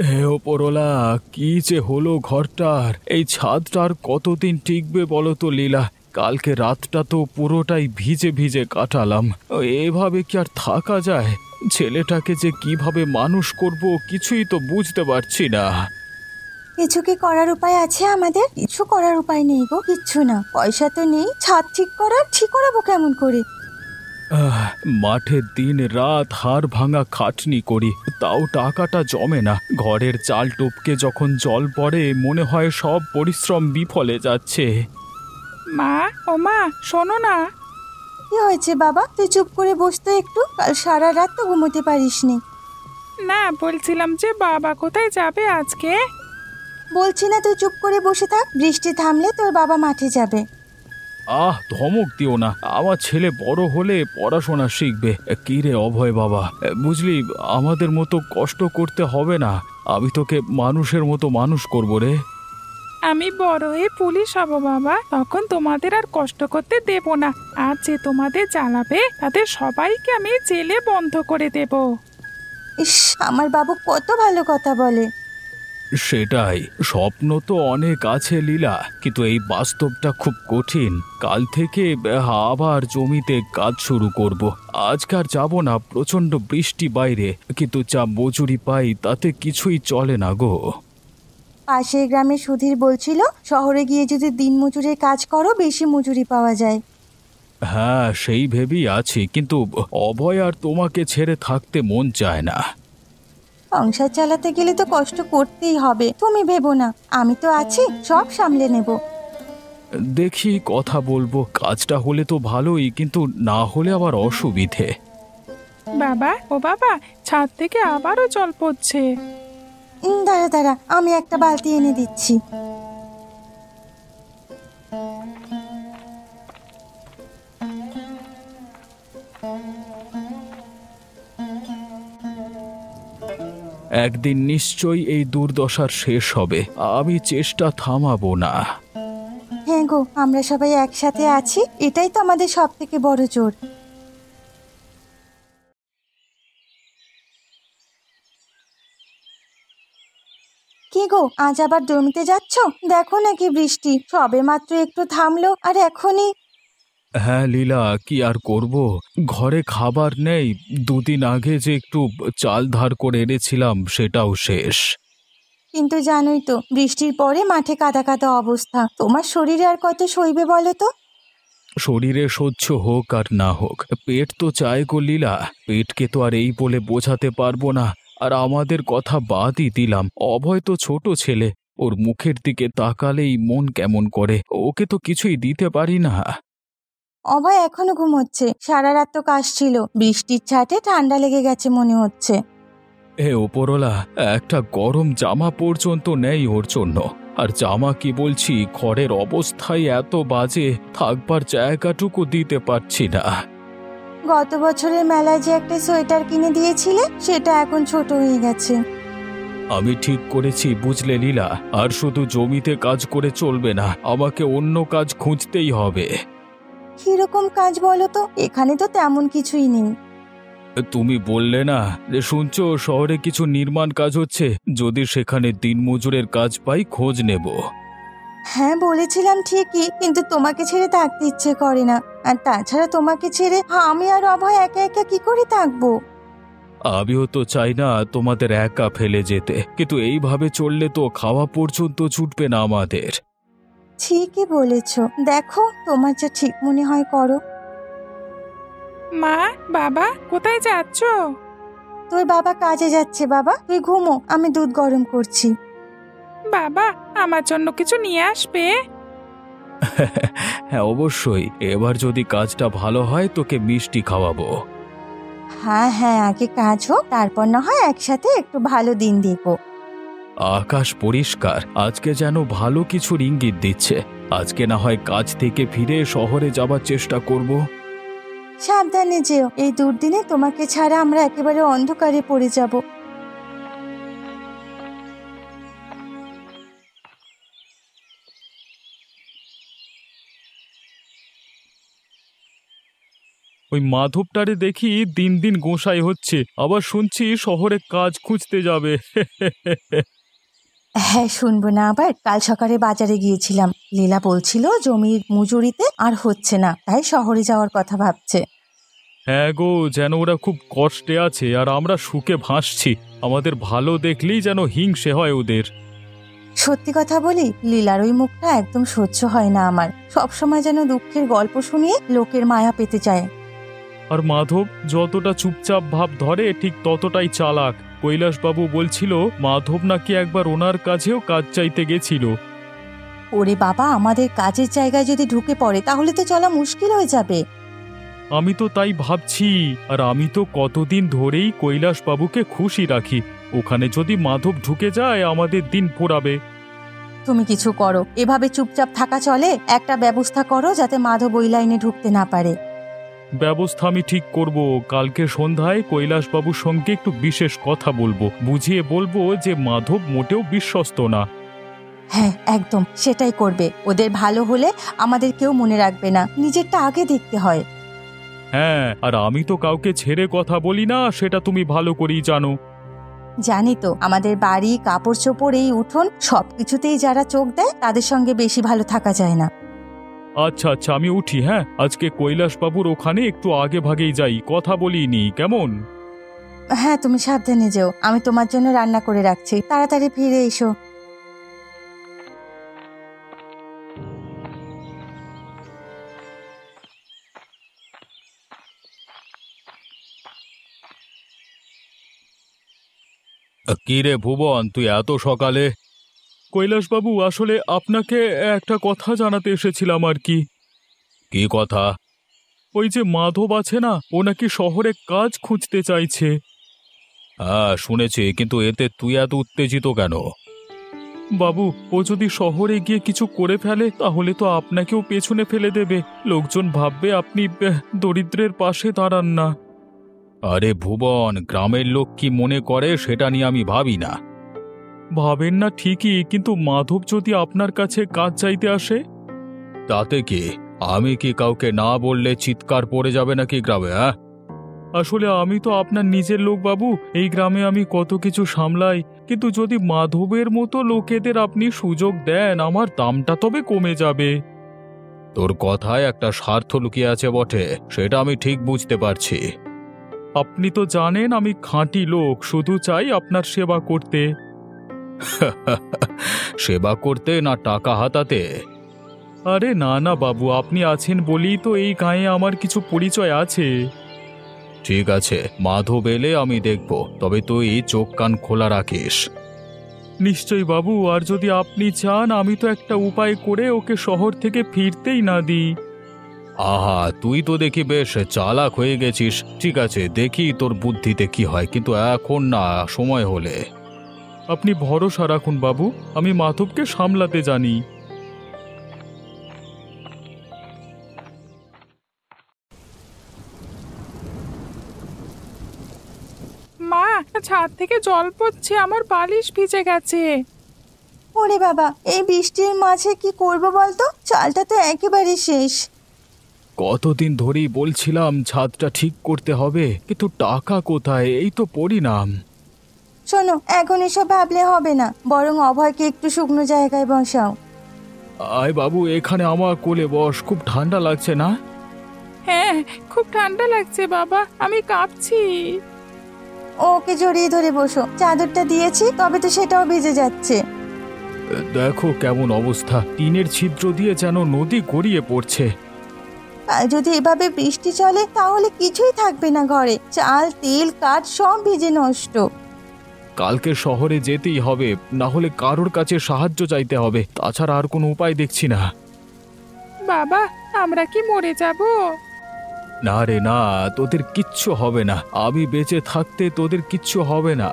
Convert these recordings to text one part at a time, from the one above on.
হে ওপরওয়ালা, কি যে হলো ঘরটার! এই ছাদটার কতদিন টিকবে বলো তো লীলা? কালকে রাতটা তো পুরোটাই ভিজে ভিজে কাটালাম। এভাবে কি আর থাকা যায়? ছেলেটাকে যে কিভাবে মানুষ করব কিছুই তো বুঝতে পারছি না। কিছু কি করার উপায় আছে আমাদের? কিছু করার উপায় নেই গো, কিচ্ছু না। পয়সা তো নেই ছাদ ঠিক করার, ঠিক করাবো কেমন করে? আহ, মাঠে দিন রাত হাড় ভাঙা খাটনি করি, তাও টাকাটা জমে না। ঘরের চাল টপকে যখন জল পড়ে মনে হয় সব পরিশ্রম বিফলে যাচ্ছে। মা, ও মা, শোনো না। কি হয়েছে বাবা? তুই চুপ করে বসতো একটু, কাল সারা রাত তো ঘুমোতে পারিসনি। না, বলছিলাম যে বাবা কোথায় যাবে আজকে? বলছি না তুই চুপ করে বসে থাক, বৃষ্টি থামলে তোর বাবা মাঠে যাবে। ধমক দিও না, আমার ছেলে বড় হলে পড়াশোনা শিখবে। কি রে অভয় বাবা, বুঝলি, আমাদের মতো কষ্ট করতে হবে না। আমি তোকে মানুষের মতো মানুষ করব রে। আমি বড় হয়ে পুলিশ হব বাবা, তখন তোমাদের আর কষ্ট করতে দেব না। আর যে তোমাদের জ্বালাবে তাদের সবাইকে আমি জেলে বন্ধ করে দেব। ইস, আমার বাবু কত ভালো কথা বলে। সেটাই, স্বপ্ন তো অনেক আছে লীলা, কিন্তু এই বাস্তবটা খুব কঠিন। কাল থেকে আবার জমিতে কাজ শুরু করব। আজকার যাব না, প্রচন্ড বৃষ্টি বাইরে, কিন্তু যা মজুরি পাই তাতে কিছুই চলে না গো। পাশের গ্রামে সুধীর বলছিল শহরে গিয়ে যদি দিনমজুরের কাজ করো বেশি মজুরি পাওয়া যায়। হ্যাঁ, সেই ভেবেই আছি, কিন্তু অভয় আর তোমাকে ছেড়ে থাকতে মন চায় না। সংসার চালাতে গেলে তো কষ্ট করতেই হবে, তুমি ভেবো না, আমি তো আছি, সব সামলে নেব। দেখি, কথা বলবো। কাজটা হলে তো ভালোই, কিন্তু না হলে আবার অসুবিধে। বাবা, ও বাবা, ছাদ থেকে আবারও জল পড়ছে। দাঁড়া দাঁড়া, আমি একটা বালতি এনে দিচ্ছি। একদিন নিশ্চয়ই এই দুর্দশার শেষ হবে, আমি চেষ্টা থামাবো না। হ্যাঁ গো, আমরা সবাই একসাথে আছি, এটাই তো আমাদের সব থেকে বড় জোর। কি গো, আজ আবার জমিতে যাচ্ছ? দেখো নাকি বৃষ্টি সবে মাত্র একটু থামলো আর এখনই। হ্যাঁ লীলা, কি আর করব, ঘরে খাবার নেই। দুদিন আগে যে একটু চাল ধার করে এনেছিলাম সেটাও শেষ। কিন্তু জানোই তো বৃষ্টির পরে মাঠে কাদা কাদা অবস্থা, তোমার শরীরে আর কত সইবে বলো তো? শরীরে সহ্য হোক আর না হোক, পেট তো চায় গো লীলা। পেটকে তো আর এই বলে বোঝাতে পারবো না। আর আমাদের কথা বাদই দিলাম, অভয় তো ছোট ছেলে, ওর মুখের দিকে তাকালেই মন কেমন করে। ওকে তো কিছুই দিতে পারি না। অভয় এখনো ঘুমোচ্ছে, সারা রাত তো কাজ ছিল, বৃষ্টির ছাটে ঠান্ডা লেগে গেছে মনে হচ্ছে। হে ওপরওয়ালা, একটা গরম জামা পর্যন্ত নেই ওর জন্য। আর জামা কি বলছি, ঘরের অবস্থাই এত বাজে, থাকবার জায়গাটুকু দিতে পারছি না। গত বছরের মেলায় যে একটা সোয়েটার কিনে দিয়েছিলে সেটা এখন ছোট হয়ে গেছে। আমি ঠিক করেছি বুঝলে লীলা, আর শুধু জমিতে কাজ করে চলবে না, আমাকে অন্য কাজ খুঁজতেই হবে। কিরকম কাজ বলো তো? এখানে তো তেমন কিছুই নেই। তুমি বললে না যে শুনছো শহরে কিছু নির্মাণ কাজ হচ্ছে, যদি সেখানে দিনমজুরের কাজ পাই খোঁজ নেব। হ্যাঁ বলেছিলাম ঠিকই, কিন্তু তোমাকে ছেড়ে থাকতে ইচ্ছে করে না। আর তাছাড়া তোমাকে ছেড়ে আমি আর অভয় একা একা কি করে থাকবো? আমিও তো চাই না তোমাদের একা ফেলে যেতে, কিন্তু এইভাবে চললে তো খাওয়া পর্যন্ত ছুটবে না আমাদের। ঠিকই বলেছ, দেখো তোমার যা ঠিক মনে হয় করো। মা, বাবা, কোথায় যাচ্ছ? তোর বাবা কাজে যাচ্ছে বাবা, তুই ঘুমো, আমি দুধ গরম করছি। বাবা, আমার জন্য কিছু নিয়ে আসবে? হ্যাঁ অবশ্যই, এবার যদি কাজটা ভালো হয় তোকে মিষ্টি খাওয়াবো। হ্যাঁ হ্যাঁ, আগে কাজ হোক, তারপর না হয় একসাথে একটু ভালো দিন দেখবো। আকাশ পরিষ্কার, আজকে যেন ভালো কিছুর ইঙ্গিত দিচ্ছে। আজকে না হয় কাজ থেকে ফিরে শহরে যাবার চেষ্টা করব। সাবধানে যেও, এই দুর্দিনে তোমাকে ছাড়া আমরা একেবারে অন্ধকারে পড়ে যাব। ওই মাধবটারে দেখি দিন দিন গোঁসাই হচ্ছে, আবার শুনছি শহরে কাজ খুঁজতে যাবে। হ্যাঁ, শুনবো না আবার? কাল সকালে বাজারে গিয়েছিলাম, লীলা বলছিল জমির মজুরিতে আর হচ্ছে না, তাই শহরে যাওয়ার কথা ভাবছে। হ্যাঁ গো, যেন ওরা খুব কষ্টে আছে আর আমরা সুখে ভাসছি। আমাদের ভালো দেখলেই যেন হিংসে হয় ওদের। সত্যি কথা বলি, লীলার ওই মুখটা একদম সহ্য হয় না আমার। সবসময় যেন দুঃখের গল্প শুনিয়ে লোকের মায়া পেতে চায়। আর মাধব যতটা চুপচাপ ভাব ধরে ঠিক ততটাই চালাক। কৈলাসবাবু বলছিল মাধব নাকি একবার ওনার কাছেও কাজ চাইতে গেছিল। ওরে বাবা, আমাদের কাজের জায়গায় যদি ঢুকে পড়ে তাহলে তো চলা মুশকিল হয়ে যাবে। আমি তো তাই ভাবছি, আর আমি তো কতদিন ধরেই কৈলাসবাবুকে খুশি রাখি। ওখানে যদি মাধব ঢুকে যায় আমাদের দিন পোড়াবে। তুমি কিছু করো, এভাবে চুপচাপ থাকা চলে? একটা ব্যবস্থা করো যাতে মাধব ওই লাইনে ঢুকতে না পারে। ব্যবস্থা আমি ঠিক করব। কালকে সন্ধ্যায় কৈলাসবাবুর সঙ্গে একটু বিশেষ কথা বলবো, বুঝিয়ে বলবো যে মাধব মোটেও বিশ্বস্ত না। হ্যাঁ, একদম সেটাই করবে। ওদের ভালো হলে আমাদের কেউ মনে রাখবে না, নিজেরটা আগে দেখতে হয়। হ্যাঁ, আর আমি তো কাউকে ছেড়ে কথা বলি না, সেটা তুমি ভালো করেই জানো। জানি তো, আমাদের বাড়ি, কাপড় চোপড়, এই উঠোন সবকিছুতেই যারা চোখ দেয় তাদের সঙ্গে বেশি ভালো থাকা যায় না। আচ্ছা আচ্ছা, আমি উঠি। হ্যাঁ, আজকে কৈলাসবাবুর ওখানে একটু আগে ভাগেই যাই, কথা বলিনি, কেমন? হ্যাঁ, তুমি সাবধানে যেও। আমি তোমার জন্য রান্না করে রাখছি, তাড়াতাড়ি ফিরে এসো। কি রে ভুবন, তুই এত সকালে? কৈলাসবাবু, আসলে আপনাকে একটা কথা জানাতে এসেছিলাম আর কি। কি কথা? ওই যে মাধব আছে না, ও নাকি শহরে কাজ খুঁজতে চাইছে। হ্যাঁ শুনেছি, কিন্তু এতে তুই এত উত্তেজিত কেন? বাবু, ও যদি শহরে গিয়ে কিছু করে ফেলে তাহলে তো আপনাকেও পেছনে ফেলে দেবে। লোকজন ভাববে আপনি দরিদ্রের পাশে দাঁড়ান না। আরে ভুবন, গ্রামের লোক কি মনে করে সেটা নিয়ে আমি ভাবি না। ভাবেন না ঠিকই, কিন্তু মাধব যদি আপনার কাছে কাজ চাইতে আসে? তাতে কি? আমি কি কাউকে না বললে চিৎকার পড়ে যাবে নাকি গ্রামে? হ্যাঁ, আসলে আমি তো আপনার নিজের লোক বাবু। এই গ্রামে আমি কত কিছু সামলাই, কিন্তু যদি মাধবের মতো লোকেদের আপনি সুযোগ দেন আমার দামটা তবে কমে যাবে। তোর কথায় একটা স্বার্থ লুকিয়ে আছে বটে, সেটা আমি ঠিক বুঝতে পারছি। আপনি তো জানেন আমি খাঁটি লোক, শুধু চাই আপনার সেবা করতে। সেবা করতে না টাকা হাতাতে? আরে না না বাবু, আপনি আছেন বলেই তো এই গাঁয়ে আমার কিছু পরিচয় আছে। ঠিক আছে, মাধব এলে আমি দেখব, তবে তুই চোখ কান খোলা রাখিস। নিশ্চয়ই বাবু, আর যদি আপনি চান আমি তো একটা উপায় করে ওকে শহর থেকে ফিরতেই না দিই। আহা, তুই তো দেখি বেশ চালাক হয়ে গেছিস। ঠিক আছে, দেখি তোর বুদ্ধিতে কি হয়, কিন্তু এখন না, সময় হলে। আপনি ভরসা রাখুন বাবু, আমি মাধবকে সামলাতে জানি। মা, ছাদ থেকে জল পড়ছে, আমার বালিশ ভিজে গেছে। ওরে বাবা, এই বৃষ্টির মাঝে কি করব বলতো? চালটা তো একেবারে শেষ। কতদিন ধরেই বলছিলাম ছাদটা ঠিক করতে হবে, কিন্তু টাকা কোথায়? এই তো পরিণাম। শোনো, এখন এসব ভাবলে হবে না, বরং অভয়কে একটু শুকনো জায়গায় বসাও। আয় বাবু, এখানে আমার কোলে বস, খুব ঠান্ডা লাগছে না? হ্যাঁ, খুব ঠান্ডা লাগছে বাবা, আমি কাঁপছি। ওকে জড়িয়ে ধরে বসো, চাদরটা দিয়েছি তবে তো সেটাও ভিজে যাচ্ছে। দেখো কেমন অবস্থা, টিনের ছিদ্র দিয়ে যেন নদী গড়িয়ে পড়ছে। আর যদি এভাবে বৃষ্টি চলে তাহলে কিছুই থাকবে না ঘরে, চাল, তেল, কাঠ সব ভিজে নষ্ট। কালকে শহরে যেতেই হবে, না হলে কারোর কাছে সাহায্য চাইতে হবে, তাছাড়া আর কোনো উপায় দেখছি না। বাবা, আমরা কি মরে যাব? না রে না, তোদের কিচ্ছু হবে না, আমি বেঁচে থাকতে তোদের কিচ্ছু হবে না।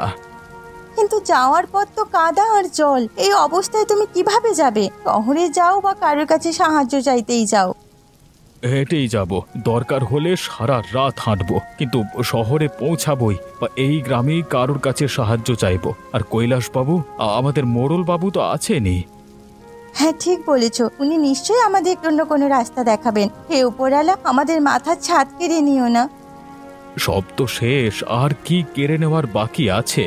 কিন্তু যাওয়ার পথ তো কাদা আর জল, এই অবস্থায় তুমি কিভাবে যাবে? শহরে যাও বা কারোর কাছে সাহায্য চাইতেই যাও। হেঁটেই যাব, দরকার হলে সারা রাত হাঁটবো, কিন্তু শহরে পৌঁছাবই, বা এই গ্রামেই কারোর কাছে সাহায্য চাইবো। আর কৈলাসবাবু, আমাদের মোড়ল বাবু তো আছেনই। হ্যাঁ ঠিক বলেছ, উনি নিশ্চয়ই আমাদের অন্য কোনো রাস্তা দেখাবেন। হে উপরালা, আমাদের মাথার ছাদ কেড়ে নিও না। সব তো শেষ, আর কি কেড়ে নেওয়ার বাকি আছে?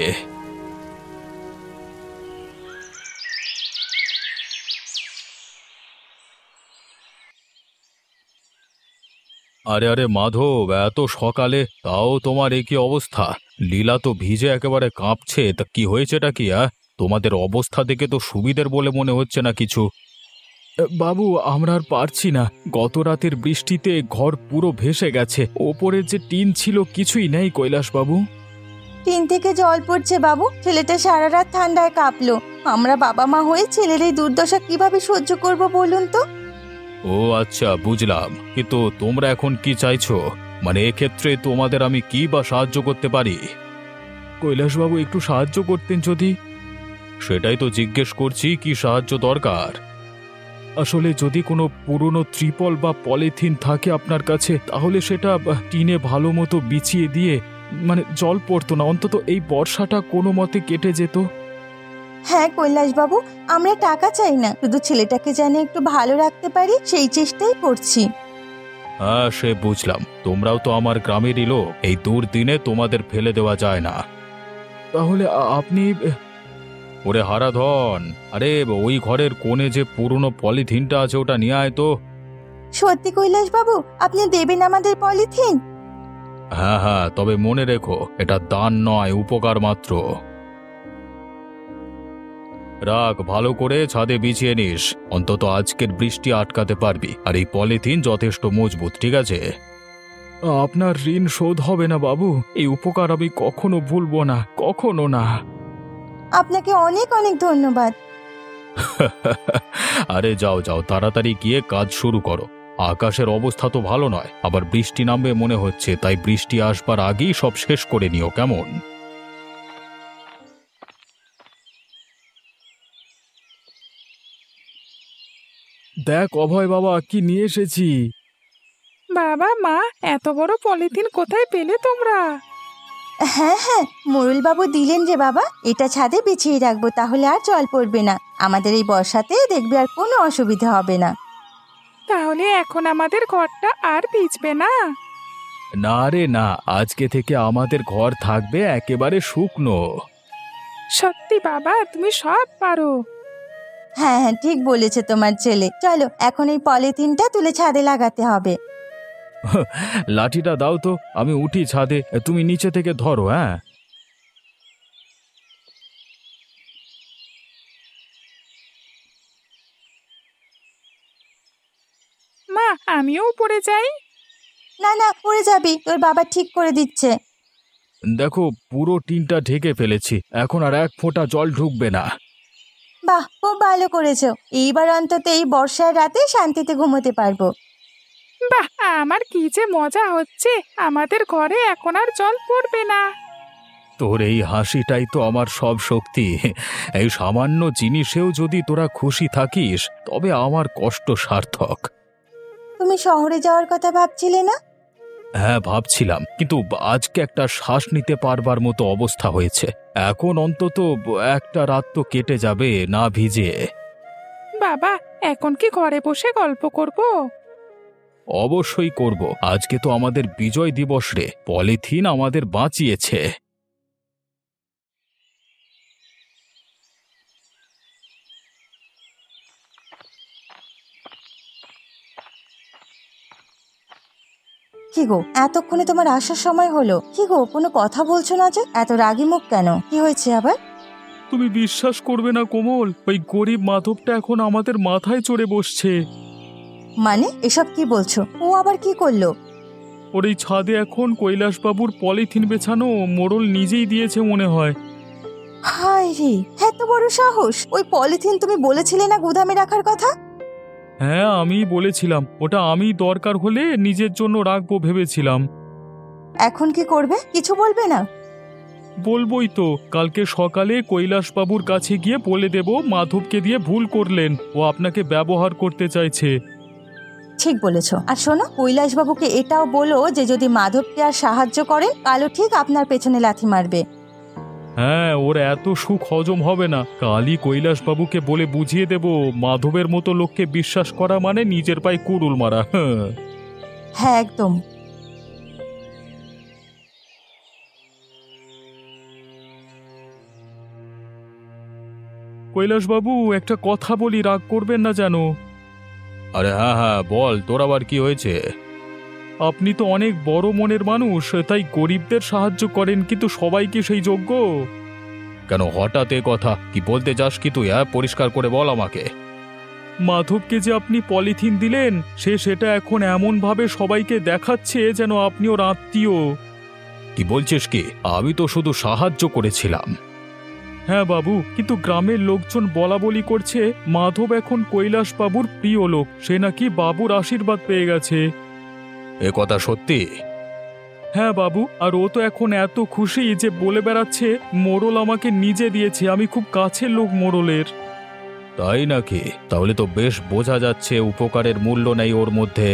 আরে আরে মাধব, এত সকালে তাও তোমার এ কি অবস্থা? লীলা তো ভিজে একেবারে কাঁপছে। তা কি হয়েছেটা কি? তোমাদের অবস্থা দেখে তো সুবিধের বলে মনে হচ্ছে না কিছু। বাবু, আমরা আর পারছি না। গত রাতের বৃষ্টিতে ঘর পুরো ভেসে গেছে। ওপরের যে টিন ছিল কিছুই নেই কৈলাস বাবু। টিন থেকে জল পড়ছে বাবু। ছেলেটা সারা রাত ঠান্ডায় কাঁপলো। আমরা বাবা মা হয়ে ছেলের এই দুর্দশা কিভাবে সহ্য করব বলুন তো? ও আচ্ছা, বুঝলাম। কিন্তু তোমরা এখন কি চাইছো? মানে এক্ষেত্রে তোমাদের আমি কি বা সাহায্য করতে পারি? কৈলাসবাবু, একটু সাহায্য করতেন যদি। সেটাই তো জিজ্ঞেস করছি, কি সাহায্য দরকার? আসলে যদি কোনো পুরনো ত্রিপল বা পলিথিন থাকে আপনার কাছে, তাহলে সেটা টিনে ভালো মতো বিছিয়ে দিয়ে, মানে জল পড়তো না, অন্তত এই বর্ষাটা কোনো মতে কেটে যেত। হ্যাঁ কৈলাসবাবু, আমরা টাকা চাই না, শুধু ছেলেটাকে যেন একটু ভালো রাখতে পারি সেই চেষ্টাই করছি। হ্যাঁ, সে বুঝলাম। তোমরাও তো আমার গ্রামেরই লোক। এই দুর্দিনে তোমাদের ফেলে দেওয়া যায় না। তাহলে আপনি... ওরে হারাধন, আরে ওই ঘরের কোণে যে পুরনো পলিথিনটা আছে ওটা নিয়ে আয় তো। সত্যি কৈলাসবাবু, আপনি দেবেন আমাদের পলিথিন? হ্যাঁ হ্যাঁ, তবে মনে রেখো, এটা দান নয়, উপকার মাত্র। রাখ, ভালো করে ছাদে বিছিয়ে নিস। অন্তত আজকের বৃষ্টি আটকাতে পারবি। আর এই পলিথিন যথেষ্ট মজবুত, ঠিক আছে? আপনার ঋণ শোধ হবে না বাবু। এই উপকার আমি কখনো ভুলবো না, কখনো না। আপনাকে অনেক অনেক ধন্যবাদ। আরে যাও যাও, তাড়াতাড়ি গিয়ে কাজ শুরু করো। আকাশের অবস্থা তো ভালো নয়, আবার বৃষ্টি নামবে মনে হচ্ছে। তাই বৃষ্টি আসবার আগেই সব শেষ করে নিও, কেমন? দেখ অভয় বাবা, কি নিয়ে এসেছি। বাবা মা, এত বড় পলিথিন কোথায় পেলে তোমরা? হ্যাঁ হ্যাঁ, মোরুলবাবু দিলেন যে বাবা। এটা ছাদে বিছিয়ে রাখবো, তাহলে আর জল পড়বে না। আমাদের এই বর্ষাতে দেখবে আর কোনো অসুবিধা হবে না। তাহলে এখন আমাদের ঘরটা আর ভিজবে না? না রে না, আজকে থেকে আমাদের ঘর থাকবে একেবারে শুকনো। সত্যি বাবা, তুমি সব পারো। হ্যাঁ হ্যাঁ, ঠিক বলেছে তোমার ছেলে। চলো এখন এই পলিথিনটা তুলে ছাদে লাগাতে হবে। লাঠিটা দাও তো, আমি উঠি ছাদে, তুমি নিচে থেকে ধরো। হ্যাঁ, মা, আমিও উপরে যাই। না না, পড়ে যাবি, তোর বাবা ঠিক করে দিচ্ছে। দেখো পুরো টিনটা ঢেকে ফেলেছি, এখন আর এক ফোঁটা জল ঢুকবে না। বাহ, খুব ভালো করেছো। এইবার অন্তত এই বর্ষার রাতে শান্তিতে ঘুমোতে পারবো। বাহ, আমার কি যে মজা হচ্ছে। আমাদের ঘরে এখন আর জল পড়বে না। তোর এই হাসিটাই তো আমার সব শক্তি। এই সামান্য জিনিসেও যদি তোরা খুশি থাকিস, তবে আমার কষ্ট সার্থক। তুমি শহরে যাওয়ার কথা ভাবছিলে না? হ্যাঁ ভাবছিলাম, কিন্তু আজকে একটা শ্বাস নিতে পারবার মতো অবস্থা হয়েছে। এখন অন্তত একটা রাত তো কেটে যাবে না ভিজে। বাবা, এখন কি ঘরে বসে গল্প করব? অবশ্যই করব। আজকে তো আমাদের বিজয় দিবস রে, পলিথিন আমাদের বাঁচিয়েছে। কি গো, এতক্ষণে তোমার আসার সময় হলো? কি গো, কোনো কথা বলছো না যে? এত রাগী মুখ কেন? কি হয়েছে আবার? তুমি বিশ্বাস করবে না কোমল, ওই গরিব মাধবটা এখন আমাদের মাথায় চড়ে বসছে। মানে এসব কি বলছো? ও আবার কি করলো? ওর এই ছাদে এখন কৈলাসবাবুর পলিথিন বেছানো মোড়ল নিজেই দিয়েছে মনে হয়। হায় রে, এত বড় সাহস! ওই পলিথিন তুমি বলেছিলে না গুদামে রাখার কথা? হ্যাঁ, আমি বলেছিলাম, ওটা আমি দরকার হলে নিজের জন্য রাখবো ভেবেছিলাম। এখন কি করবে? কিছু বলবে না? বলবোই তো। কালকে সকালে কৈলাসবাবুর কাছে গিয়ে বলে দেব মাধবকে দিয়ে ভুল করলেন, ও আপনাকে ব্যবহার করতে চাইছে। ঠিক বলেছো। আর শোনো, কৈলাসবাবুকে এটাও বলো যে যদি মাধবকে আর সাহায্য করেন, কালো ঠিক আপনার পেছনে লাথি মারবে। হ্যাঁ, ওর এত সুখ হজম হবে না। কালই কৈলাসবাবুকে বলে বুঝিয়ে দেব, মাধবের মতো লোককে বিশ্বাস করা মানে নিজের পায়ে কুড়ুল মারা। হ্যাঁ, হ্যাঁ একদম। কৈলাসবাবু, একটা কথা বলি, রাগ করবেন না যেন। আরে হ্যাঁ হ্যাঁ, বল, তোর আবার কি হয়েছে? আপনি তো অনেক বড় মনের মানুষ, তাই গরিবদের সাহায্য করেন, কিন্তু সবাই কি সেই যোগ্য? কেন হঠাৎ এ কথা? কি বলতে চাস কি তুই? হ্যাঁ, পরিষ্কার করে বল আমাকে। মাধবকে যে আপনি পলিথিন দিলেন, সে সেটা এখন এমন ভাবে সবাইকে দেখাচ্ছে যেন আপনি ওর আত্মীয়। কি বলছিস কি? আমি তো শুধু সাহায্য করেছিলাম। হ্যাঁ বাবু, কিন্তু গ্রামের লোকজন বলা বলি করছে মাধব এখন কৈলাসবাবুর প্রিয় লোক, সে নাকি বাবুর আশীর্বাদ পেয়ে গেছে। এ কথা সত্যি? হ্যাঁ বাবু, আর ও তো এখন এত খুশি যে বলে বেড়াচ্ছে মোড়ল আমাকে নিজে দিয়েছে, আমি খুব কাছের লোক মোড়লের। তাই নাকি? তাহলে তো বেশ বোঝা যাচ্ছে উপকারের মূল্য নেই ওর মধ্যে।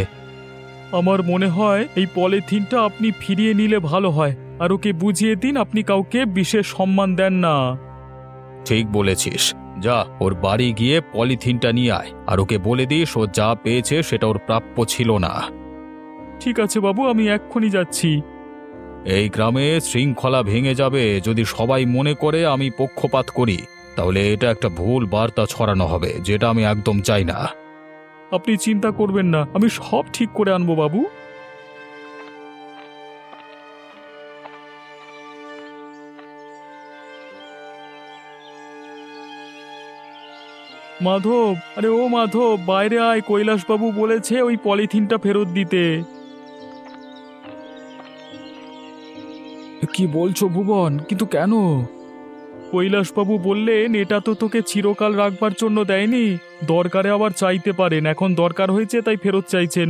আমার মনে হয় এই পলিথিনটা আপনি ফিরিয়ে নিলে ভালো হয়, আর ওকে বুঝিয়ে দিন আপনি কাউকে বিশেষ সম্মান দেন না। ঠিক বলেছিস, যা ওর বাড়ি গিয়ে পলিথিনটা নিয়ে আয়, আর ওকে বলে দিস ও যা পেয়েছে সেটা ওর প্রাপ্য ছিল না। ঠিক আছে বাবু, আমি এক্ষুনি যাচ্ছি। এই গ্রামে শৃঙ্খলা ভেঙে যাবে যদি সবাই মনে করে আমি পক্ষপাত করি, তাহলে এটা একটা ভুল বার্তা ছড়ানো হবে, যেটা আমি একদম চাই না। আপনি চিন্তা করবেন না, আমি সব ঠিক করে আনবো বাবু। মাধব, আরে ও মাধব, বাইরে আয়, কৈলাসবাবু বলেছে ওই পলিথিনটা ফেরত দিতে। কি বলছো ভুবন? কিন্তু কেন? কৈলাসবাবু বললেন এটা তো তোকে চিরকাল রাখবার জন্য দেয়নি, দরকারে আবার চাইতে পারেন, এখন দরকার হয়েছে তাই ফেরত চাইছেন।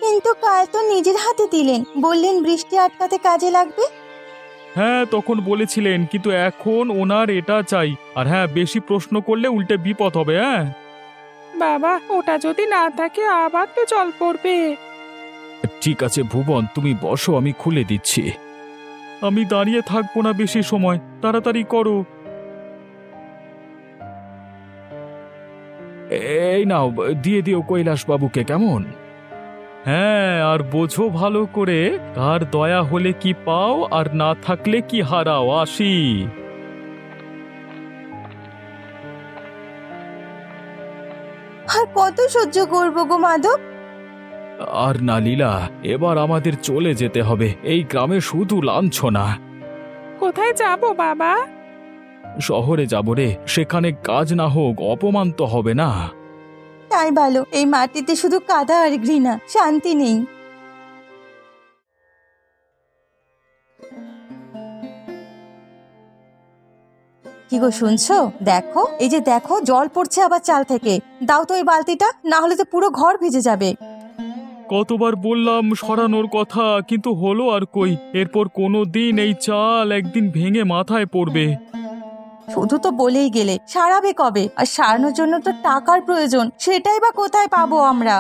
কিন্তু কাল তো নিজের হাতে দিলেন, বললেন বৃষ্টি আটকাতে কাজে লাগবে। হ্যাঁ, তখন বলেছিলেন, কিন্তু এখন ওনার এটা চাই। আর হ্যাঁ, বেশি প্রশ্ন করলে উল্টে বিপদ হবে। হ্যাঁ বাবা, ওটা যদি না থাকে আবার তো জল পড়বে। ঠিক আছে ভুবন, তুমি বসো, আমি খুলে দিচ্ছি। আমি দাঁড়িয়ে থাকবো না বেশি সময়, তাড়াতাড়ি করো। এই নাও, দিয়ে দিও কৈলাসবাবুকে, কেমন? হ্যাঁ, আর বোঝো ভালো করে, কার দয়া হলে কি পাও আর না থাকলে কি হারাও। আসি। আর কত সহ্য করবো গো মাধব? আর না লীলা, এবার আমাদের চলে যেতে হবে, এই গ্রামে শুধু লাঞ্ছনা। কোথায় যাব বাবা? শহরে যাব রে, সেখানে কাজ না হোক অপমান তো হবে না। তাই ভালো, এই মাটিতে শুধু কাদা আর ঘৃণা, শান্তি নেই। কি গো শুনছো? দেখো, এই যে দেখো, জল পড়ছে আবার চাল থেকে। দাও তো এই বালতিটা, না হলে তো পুরো ঘর ভিজে যাবে। কতবার বললাম সরানোর কথা, কিন্তু হলো আর কই? এরপর কোনো দিন এই চাল একদিন ভেঙে মাথায় পড়বে। শুধু তো বলেই গেলে, সারাবে কবে? আর সারানোর জন্য তো টাকার প্রয়োজন, সেটাই বা কোথায় পাবো আমরা?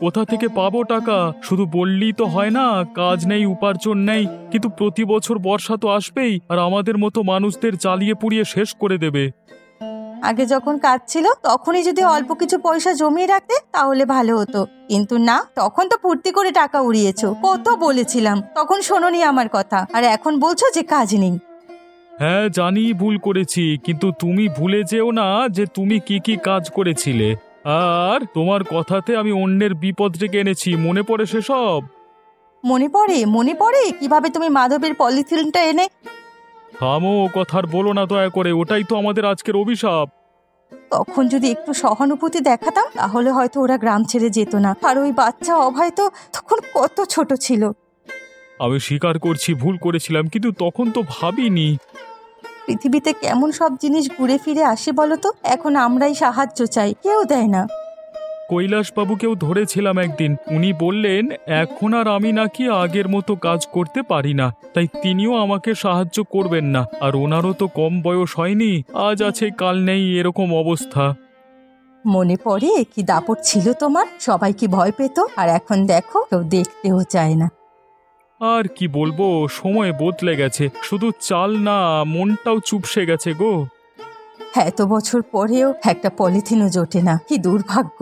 কোথা থেকে পাবো টাকা? শুধু বললেই তো হয় না, কাজ নেই, উপার্জন নেই। কিন্তু প্রতি বছর বর্ষা তো আসবেই, আর আমাদের মতো মানুষদের জ্বালিয়ে পুড়িয়ে শেষ করে দেবে। আগে যখন কাজ ছিল তখনই যদি অল্প কিছু পয়সা জমিয়ে রাখতে তাহলে ভালো হতো, কিন্তু না, তখন তো ফুর্তি করে টাকা উড়িয়েছো। কত বলেছিলাম, তখন শোনোনি আমার কথা, আর এখন বলছো যে কাজ নেই। হ্যাঁ জানি ভুল করেছি, কিন্তু তুমি ভুলে যেও না যে তুমি কি কি কাজ করেছিলে, আর তোমার কথাতে আমি অন্যের বিপদ ডেকে এনেছি। মনে পড়ে সেসব? মনে পড়ে, মনে পড়ে কিভাবে তুমি মাধবের পলিথিনটা এনে। থামো, ও কথা আর বলো না দয়া করে, ওটাই তো আমাদের আজকের অভিশাপ। তখন যদি একটু সহানুভূতি দেখাতাম তাহলে হয়তো ওরা গ্রাম ছেড়ে যেত না। আর ওই বাচ্চা অভয় তো তখন কত ছোট ছিল। আমি স্বীকার করছি ভুল করেছিলাম, কিন্তু তখন তো ভাবিনি। পৃথিবীতে কেমন সব জিনিস ঘুরে ফিরে আসে বলো তো? এখন আমরাই সাহায্য চাই, কেউ দেয় না। কৈলাসবাবুকেও ধরেছিলাম একদিন, উনি বললেন এখন আর আমি নাকি আগের মতো কাজ করতে পারি না, তাই তিনিও আমাকে সাহায্য করবেন না। আর ওনারও তো কম বয়স হয়নি, আজ আছে কাল নেই, এরকম অবস্থা। মনে পড়ে কি দাপট ছিল তোমার, সবাই কি ভয় পেত, আর এখন দেখো কেউ দেখতেও চায় না। আর কি বলবো, সময় বদলে গেছে, শুধু চাল না মনটাও চুপসে গেছে গো। এত বছর পরেও একটা পলিথিনও জোটে না, কি দুর্ভাগ্য।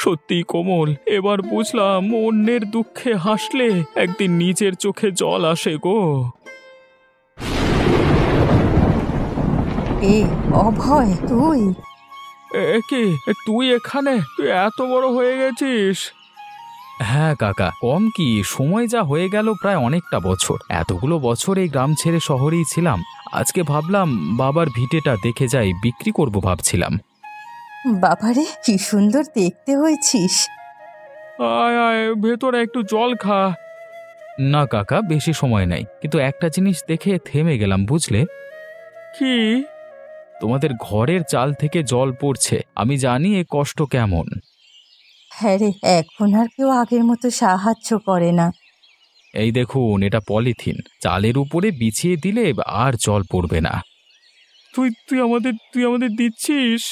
সত্যি কোমল, এবার বুঝলাম অন্যের দুঃখে হাসলে একদিন নিজের চোখে জল আসে গো। এ অভয়, তুই? কি তুই এখানে? তুই এত বড় হয়ে গেছিস? হ্যাঁ কাকা, কম কি, সময় যা হয়ে গেল প্রায় অনেকটা বছর। এতগুলো বছর এই গ্রাম ছেড়ে শহরেই ছিলাম। আজকে ভাবলাম বাবার ভিটেটা দেখে যাই, বিক্রি করব ভাবছিলাম। বাবারে, কি সুন্দর দেখতে হয়েছিস। আয় আয়, ভেতরে একটু জল খা। না কাকা, বেশি সময় নাই, কিন্তু একটা জিনিস দেখে থেমে গেলাম বুঝলে। কি? তোমাদের ঘরের চাল থেকে জল পড়ছে। আমি জানি এ কষ্ট কেমন। হ্যাঁ রে, এখন আর কেউ আগের মতো সাহায্য করে না। এই দেখুন, এটা পলিথিন, চালের উপরে বিছিয়ে দিলে আর জল পড়বে না। তুই আমাদের দিচ্ছিস?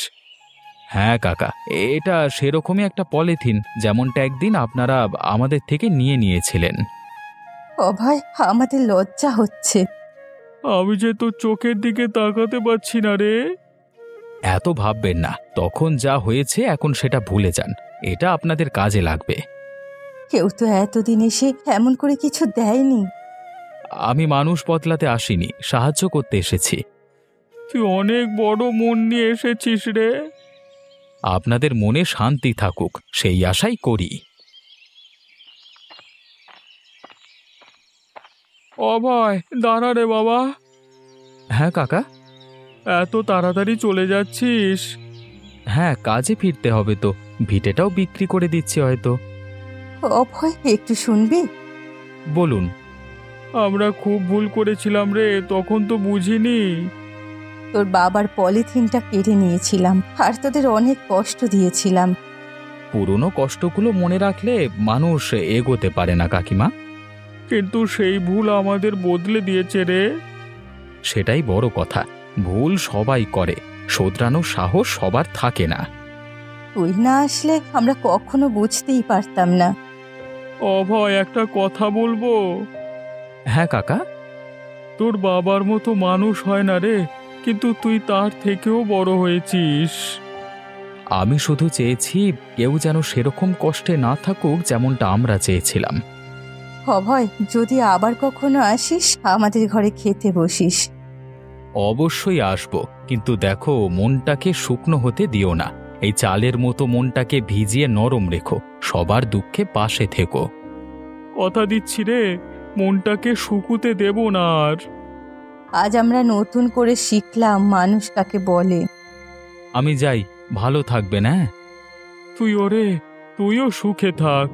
হ্যাঁ কাকা, এটা সেরকমই একটা পলিথিন, যেমনটা একদিন আপনারা আমাদের থেকে নিয়েছিলেন। অভয়, আমাদের লজ্জা হচ্ছে। আমি যে তোর চোখের দিকে তাকাতে পারছি না রে। এত ভাববেন না, তখন যা হয়েছে এখন সেটা ভুলে যান। এটা আপনাদের কাজে লাগবে। কেউ তো এতদিন এসে এমন করে কিছু দেয়নি। আমি মানুষ বদলাতে আসিনি, সাহায্য করতে এসেছি। তুই অনেক বড় মন নিয়ে এসেছিস রে। আপনাদের মনে শান্তি থাকুক, সেই আশাই করি। অভয়, দাঁড়া রে বাবা। হ্যাঁ কাকা। এত তাড়াতাড়ি চলে যাচ্ছিস? হ্যাঁ, কাজে ফিরতে হবে তো, ভিটেটাও বিক্রি করে দিচ্ছি হয়তো। অভয়, একটু শুনবি? বলুন। আমরা খুব ভুল করেছিলাম রে, তখন তো বুঝিনি। তোর বাবার পলিথিনটা কেড়ে নিয়েছিলাম, আর তোদের অনেক কষ্ট দিয়েছিলাম। পুরনো কষ্টগুলো মনে রাখলে মানুষ এগোতে পারে না কাকিমা। কিন্তু সেই ভুল আমাদের বদলে দিয়েছে রে। সেটাই বড় কথা, ভুল সবাই করে, শোধরানোর সাহস সবার থাকে না। তুই না আসলে আমরা কখনো বুঝতেই পারতাম না। অভয়, একটা কথা বলবো? হ্যাঁ কাকা। তোর বাবার মতো মানুষ হয় না রে, কিন্তু তুই তার থেকেও বড় হয়েছিস। আমি শুধু চেয়েছি কেউ যেন সেরকম কষ্টে না থাকুক যেমনটা আমরা চেয়েছিলাম। অভয়, যদি আবার কখনো আসিস আমাদের ঘরে খেতে বসিস। অবশ্যই আসবো, কিন্তু দেখো মনটাকে শুকনো হতে দিও না। এই চালের মতো মনটাকে ভিজিয়ে নরম রেখো, সবার দুঃখে পাশে থেকো। কথা দিচ্ছি রে, মনটাকে শুকুতে দেব না আর। আজ আমরা নতুন করে শিখলাম মানুষ কাকে বলে। আমি যাই, ভালো থাকবে না? তুইও সুখে থাক।